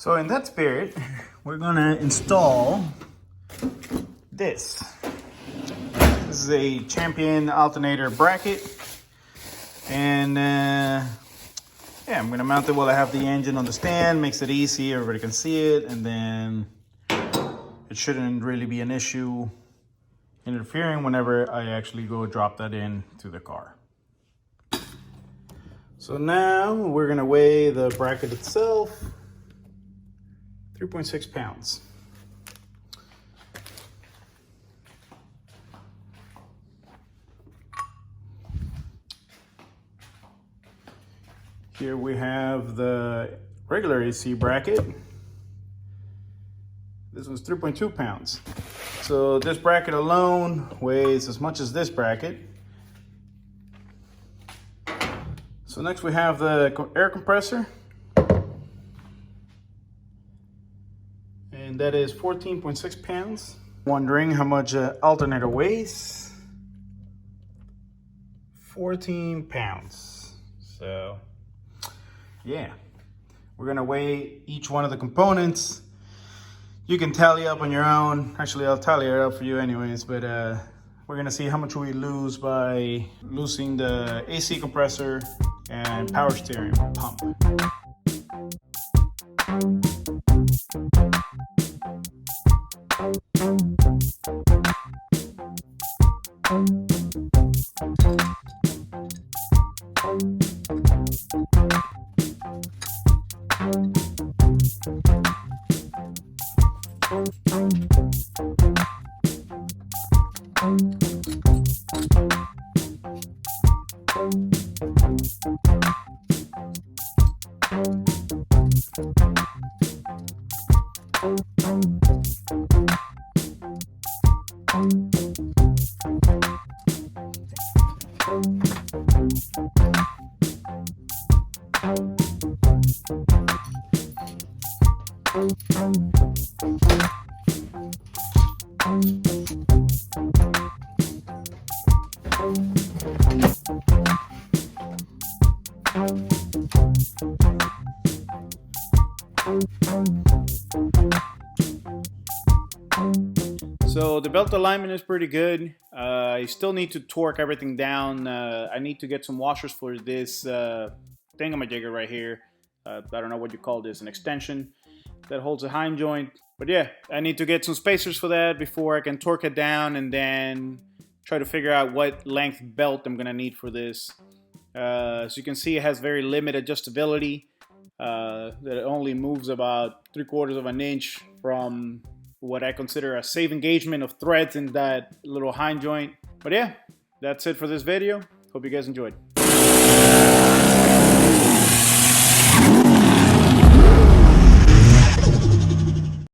So in that spirit, we're gonna install this. This is a Champion alternator bracket. And yeah, I'm gonna mount it while I have the engine on the stand. Makes it easy, everybody can see it. And then it shouldn't really be an issue interfering whenever I actually go drop that in to the car. So now we're gonna weigh the bracket itself. 3.6 pounds. Here we have the regular AC bracket. This one's 3.2 pounds. So this bracket alone weighs as much as this bracket. So next we have the air compressor. And that is 14.6 pounds. Wondering how much alternator weighs? 14 pounds. So yeah, we're gonna weigh each one of the components. You can tally up on your own. Actually, I'll tally it up for you anyways, but we're gonna see how much we lose by losing the AC compressor and power steering pump. So the belt alignment is pretty good. I still need to torque everything down. I need to get some washers for this thingamajigger right here. I don't know what you call this, an extension that holds a hind joint. But yeah, I need to get some spacers for that before I can torque it down and then try to figure out what length belt I'm gonna need for this. As you can see, it has very limited adjustability. That it only moves about 3/4 of an inch from what I consider a safe engagement of threads in that little hind joint. But yeah, that's it for this video. Hope you guys enjoyed.